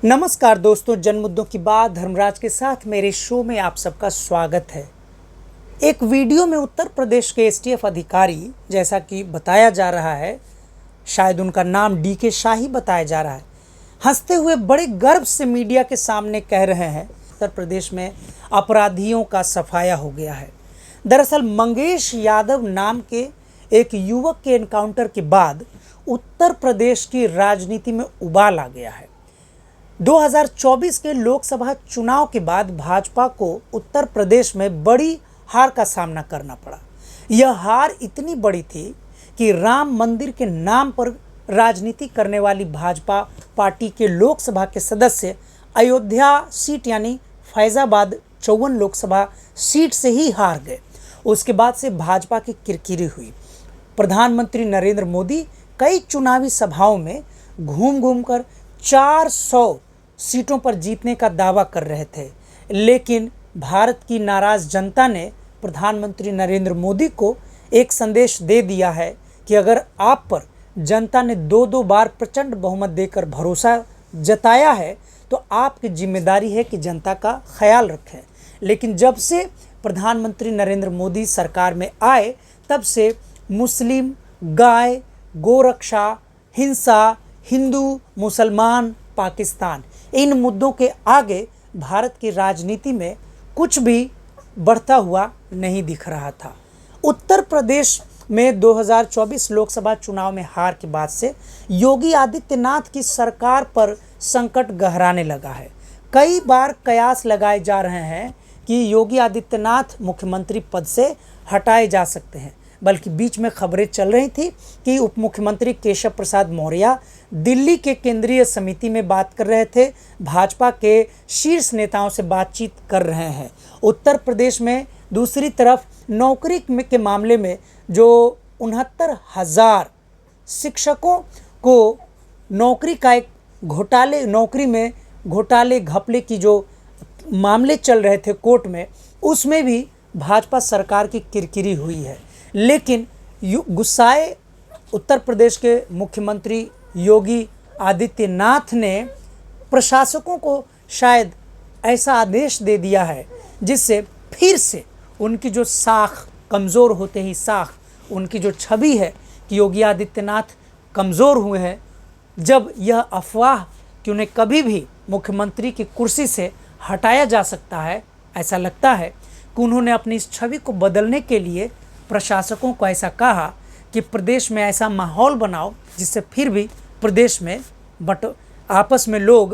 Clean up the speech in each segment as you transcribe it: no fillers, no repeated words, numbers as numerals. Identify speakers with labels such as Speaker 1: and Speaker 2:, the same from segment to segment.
Speaker 1: नमस्कार दोस्तों, जन मुद्दों की बात धर्मराज के साथ मेरे शो में आप सबका स्वागत है। एक वीडियो में उत्तर प्रदेश के एसटीएफ अधिकारी, जैसा कि बताया जा रहा है, शायद उनका नाम डीके शाही बताया जा रहा है, हंसते हुए बड़े गर्व से मीडिया के सामने कह रहे हैं उत्तर प्रदेश में अपराधियों का सफाया हो गया है। दरअसल मंगेश यादव नाम के एक युवक के एनकाउंटर के बाद उत्तर प्रदेश की राजनीति में उबाल आ गया है। 2024 के लोकसभा चुनाव के बाद भाजपा को उत्तर प्रदेश में बड़ी हार का सामना करना पड़ा। यह हार इतनी बड़ी थी कि राम मंदिर के नाम पर राजनीति करने वाली भाजपा पार्टी के लोकसभा के सदस्य अयोध्या सीट यानी फैजाबाद 54 लोकसभा सीट से ही हार गए। उसके बाद से भाजपा की किरकिरी हुई। प्रधानमंत्री नरेंद्र मोदी कई चुनावी सभाओं में घूम घूम कर 400 सीटों पर जीतने का दावा कर रहे थे, लेकिन भारत की नाराज जनता ने प्रधानमंत्री नरेंद्र मोदी को एक संदेश दे दिया है कि अगर आप पर जनता ने दो बार प्रचंड बहुमत देकर भरोसा जताया है तो आपकी जिम्मेदारी है कि जनता का ख्याल रखें। लेकिन जब से प्रधानमंत्री नरेंद्र मोदी सरकार में आए, तब से मुस्लिम, गाय, गोरक्षा, हिंसा, हिंदू, मुसलमान, पाकिस्तान, इन मुद्दों के आगे भारत की राजनीति में कुछ भी बढ़ता हुआ नहीं दिख रहा था। उत्तर प्रदेश में 2024 लोकसभा चुनाव में हार के बाद से योगी आदित्यनाथ की सरकार पर संकट गहराने लगा है। कई बार कयास लगाए जा रहे हैं कि योगी आदित्यनाथ मुख्यमंत्री पद से हटाए जा सकते हैं, बल्कि बीच में खबरें चल रही थी कि उप मुख्यमंत्री केशव प्रसाद मौर्य दिल्ली के केंद्रीय समिति में बात कर रहे थे, भाजपा के शीर्ष नेताओं से बातचीत कर रहे हैं। उत्तर प्रदेश में दूसरी तरफ नौकरी के मामले में जो 69,000 शिक्षकों को नौकरी का एक नौकरी में घोटाले घपले की जो मामले चल रहे थे कोर्ट में, उसमें भी भाजपा सरकार की किरकिरी हुई है। लेकिन गुस्साए उत्तर प्रदेश के मुख्यमंत्री योगी आदित्यनाथ ने प्रशासकों को शायद ऐसा आदेश दे दिया है जिससे फिर से उनकी जो साख कमज़ोर होते ही साख, उनकी जो छवि है कि योगी आदित्यनाथ कमज़ोर हुए हैं। जब यह अफवाह कि उन्हें कभी भी मुख्यमंत्री की कुर्सी से हटाया जा सकता है, ऐसा लगता है कि उन्होंने अपनी इस छवि को बदलने के लिए प्रशासकों को ऐसा कहा कि प्रदेश में ऐसा माहौल बनाओ जिससे फिर भी प्रदेश में आपस में लोग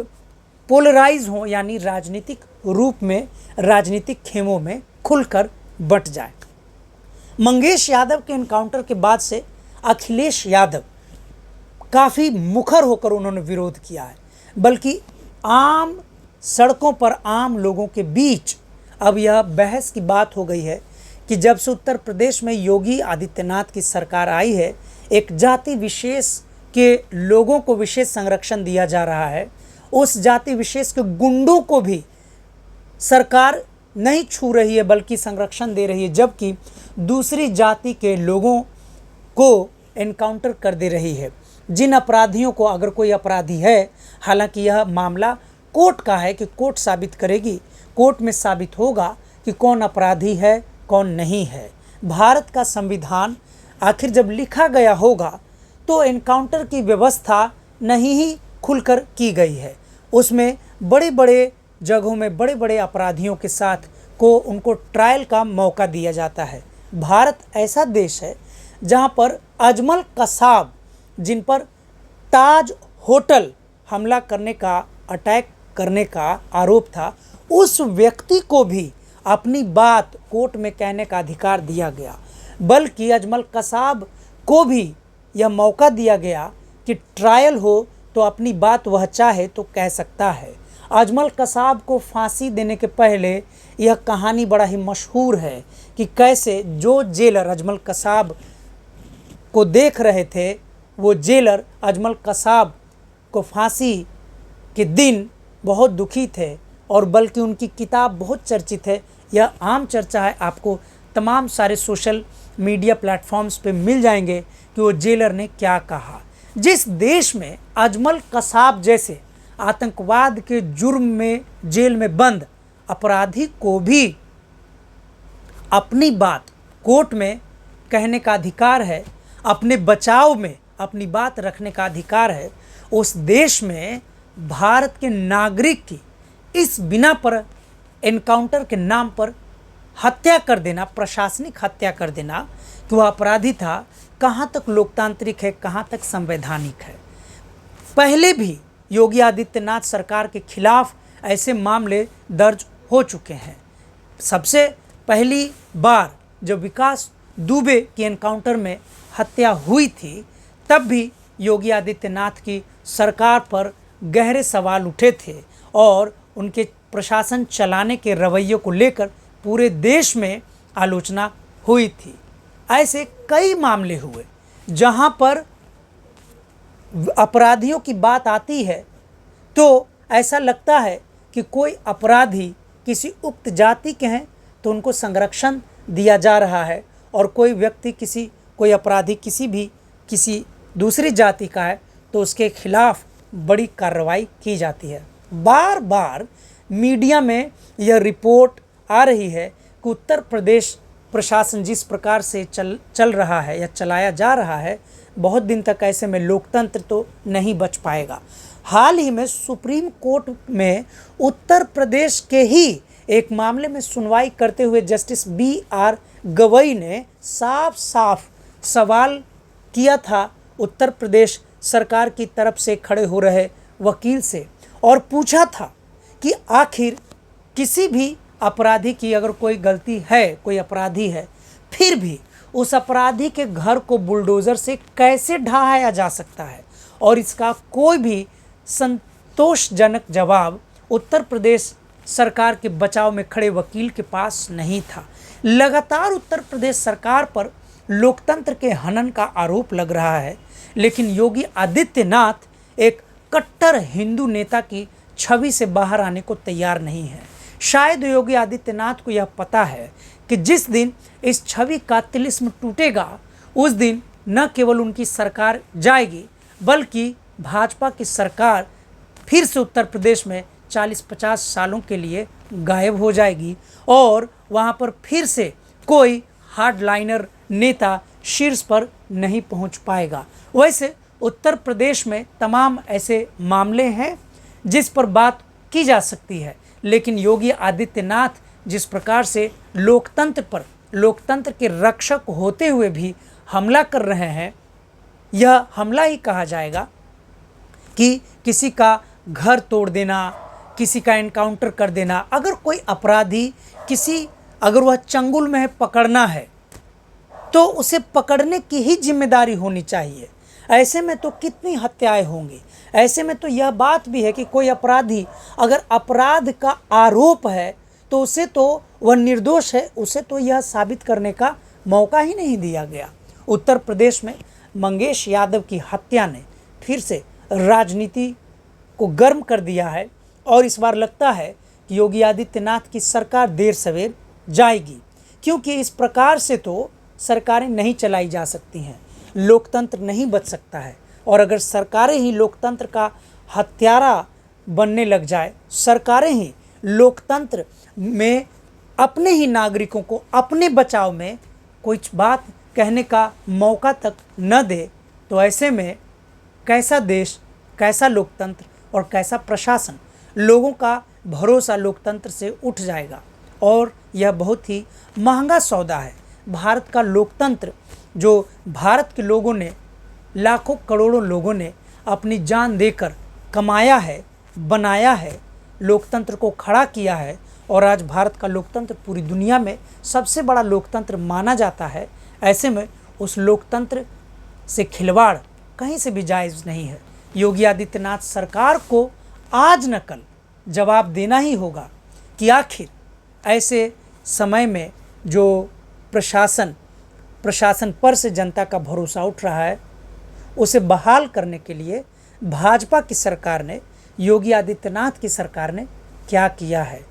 Speaker 1: पोलराइज हों, यानी राजनीतिक रूप में राजनीतिक खेमों में खुलकर बंट जाए। मंगेश यादव के एनकाउंटर के बाद से अखिलेश यादव काफ़ी मुखर होकर उन्होंने विरोध किया है, बल्कि आम सड़कों पर आम लोगों के बीच अब यह बहस की बात हो गई है कि जब से उत्तर प्रदेश में योगी आदित्यनाथ की सरकार आई है, एक जाति विशेष के लोगों को विशेष संरक्षण दिया जा रहा है। उस जाति विशेष के गुंडों को भी सरकार नहीं छू रही है, बल्कि संरक्षण दे रही है, जबकि दूसरी जाति के लोगों को एनकाउंटर कर दे रही है। जिन अपराधियों को, अगर कोई अपराधी है, हालांकि यह मामला कोर्ट का है कि कोर्ट साबित करेगी, कोर्ट में साबित होगा कि कौन अपराधी है कौन नहीं है। भारत का संविधान आखिर जब लिखा गया होगा तो एनकाउंटर की व्यवस्था नहीं ही खुलकर की गई है। उसमें बड़े बड़े जगहों में बड़े बड़े अपराधियों के साथ को उनको ट्रायल का मौका दिया जाता है। भारत ऐसा देश है जहां पर अजमल कसाब, जिन पर ताज होटल हमला करने का, अटैक करने का आरोप था, उस व्यक्ति को भी अपनी बात कोर्ट में कहने का अधिकार दिया गया, बल्कि अजमल कसाब को भी यह मौका दिया गया कि ट्रायल हो तो अपनी बात वह चाहे तो कह सकता है। अजमल कसाब को फांसी देने के पहले यह कहानी बड़ा ही मशहूर है कि कैसे जो जेलर अजमल कसाब को देख रहे थे, वो जेलर अजमल कसाब को फांसी के दिन बहुत दुखी थे, और बल्कि उनकी किताब बहुत चर्चित है। यह आम चर्चा है, आपको तमाम सारे सोशल मीडिया प्लेटफॉर्म्स पे मिल जाएंगे कि वो जेलर ने क्या कहा। जिस देश में अजमल कसाब जैसे आतंकवाद के जुर्म में जेल में बंद अपराधी को भी अपनी बात कोर्ट में कहने का अधिकार है, अपने बचाव में अपनी बात रखने का अधिकार है। उस देश में भारत के नागरिक की इस बिना पर एनकाउंटर के नाम पर हत्या कर देना, प्रशासनिक हत्या कर देना कि वह अपराधी था, कहाँ तक लोकतांत्रिक है, कहाँ तक संवैधानिक है। पहले भी योगी आदित्यनाथ सरकार के खिलाफ ऐसे मामले दर्ज हो चुके हैं। सबसे पहली बार जब विकास दुबे की एनकाउंटर में हत्या हुई थी, तब भी योगी आदित्यनाथ की सरकार पर गहरे सवाल उठे थे और उनके प्रशासन चलाने के रवैये को लेकर पूरे देश में आलोचना हुई थी। ऐसे कई मामले हुए जहां पर अपराधियों की बात आती है तो ऐसा लगता है कि कोई अपराधी किसी उक्त जाति के हैं तो उनको संरक्षण दिया जा रहा है, और कोई व्यक्ति कोई अपराधी किसी दूसरी जाति का है तो उसके खिलाफ बड़ी कार्रवाई की जाती है। बार बार मीडिया में यह रिपोर्ट आ रही है कि उत्तर प्रदेश प्रशासन जिस प्रकार से चल रहा है या चलाया जा रहा है, बहुत दिन तक ऐसे में लोकतंत्र तो नहीं बच पाएगा। हाल ही में सुप्रीम कोर्ट में उत्तर प्रदेश के ही एक मामले में सुनवाई करते हुए जस्टिस BR गवई ने साफ साफ सवाल किया था उत्तर प्रदेश सरकार की तरफ से खड़े हो रहे वकील से, और पूछा था कि आखिर किसी भी अपराधी की अगर कोई गलती है, कोई अपराधी है, फिर भी उस अपराधी के घर को बुलडोज़र से कैसे ढहाया जा सकता है, और इसका कोई भी संतोषजनक जवाब उत्तर प्रदेश सरकार के बचाव में खड़े वकील के पास नहीं था। लगातार उत्तर प्रदेश सरकार पर लोकतंत्र के हनन का आरोप लग रहा है, लेकिन योगी आदित्यनाथ एक कट्टर हिंदू नेता की छवि से बाहर आने को तैयार नहीं है। शायद योगी आदित्यनाथ को यह पता है कि जिस दिन इस छवि का तिलिस्म टूटेगा, उस दिन न केवल उनकी सरकार जाएगी, बल्कि भाजपा की सरकार फिर से उत्तर प्रदेश में 40-50 सालों के लिए गायब हो जाएगी, और वहाँ पर फिर से कोई हार्डलाइनर नेता शीर्ष पर नहीं पहुँच पाएगा। वैसे उत्तर प्रदेश में तमाम ऐसे मामले हैं जिस पर बात की जा सकती है, लेकिन योगी आदित्यनाथ जिस प्रकार से लोकतंत्र के रक्षक होते हुए भी हमला कर रहे हैं, यह हमला ही कहा जाएगा कि किसी का घर तोड़ देना, किसी का एनकाउंटर कर देना। अगर कोई अपराधी अगर वह चंगुल में है, पकड़ना है, तो उसे पकड़ने की ही जिम्मेदारी होनी चाहिए। ऐसे में तो कितनी हत्याएं होंगी। ऐसे में तो यह बात भी है कि कोई अपराधी अगर अपराध का आरोप है तो उसे तो वह निर्दोष है, उसे तो यह साबित करने का मौका ही नहीं दिया गया। उत्तर प्रदेश में मंगेश यादव की हत्या ने फिर से राजनीति को गर्म कर दिया है, और इस बार लगता है कि योगी आदित्यनाथ की सरकार देर सवेर जाएगी, क्योंकि इस प्रकार से तो सरकारें नहीं चलाई जा सकती हैं, लोकतंत्र नहीं बच सकता है। और अगर सरकारें ही लोकतंत्र का हत्यारा बनने लग जाए, सरकारें ही लोकतंत्र में अपने ही नागरिकों को अपने बचाव में कुछ बात कहने का मौका तक न दे, तो ऐसे में कैसा देश, कैसा लोकतंत्र और कैसा प्रशासन, लोगों का भरोसा लोकतंत्र से उठ जाएगा, और यह बहुत ही महंगा सौदा है। भारत का लोकतंत्र, जो भारत के लोगों ने, लाखों करोड़ों लोगों ने अपनी जान देकर कमाया है, बनाया है, लोकतंत्र को खड़ा किया है, और आज भारत का लोकतंत्र पूरी दुनिया में सबसे बड़ा लोकतंत्र माना जाता है। ऐसे में उस लोकतंत्र से खिलवाड़ कहीं से भी जायज़ नहीं है। योगी आदित्यनाथ सरकार को आज न कल जवाब देना ही होगा कि आखिर ऐसे समय में जो प्रशासन पर से जनता का भरोसा उठ रहा है, उसे बहाल करने के लिए भाजपा की सरकार ने, योगी आदित्यनाथ की सरकार ने क्या किया है।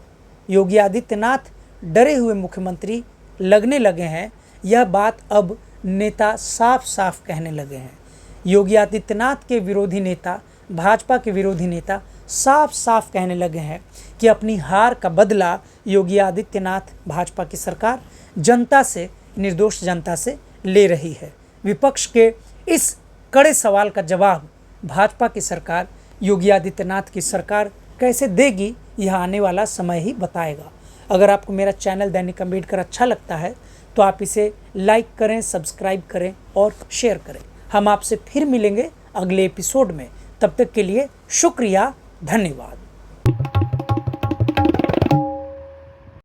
Speaker 1: योगी आदित्यनाथ डरे हुए मुख्यमंत्री लगने लगे हैं, यह बात अब नेता साफ साफ कहने लगे हैं। योगी आदित्यनाथ के विरोधी नेता, भाजपा के विरोधी नेता साफ साफ कहने लगे हैं कि अपनी हार का बदला योगी आदित्यनाथ भाजपा की सरकार जनता से, निर्दोष जनता से ले रही है। विपक्ष के इस कड़े सवाल का जवाब भाजपा की सरकार, योगी आदित्यनाथ की सरकार कैसे देगी, यह आने वाला समय ही बताएगा। अगर आपको मेरा चैनल दैनिक अंबेडकर अच्छा लगता है तो आप इसे लाइक करें, सब्सक्राइब करें और शेयर करें। हम आपसे फिर मिलेंगे अगले एपिसोड में। तब तक के लिए शुक्रिया, धन्यवाद।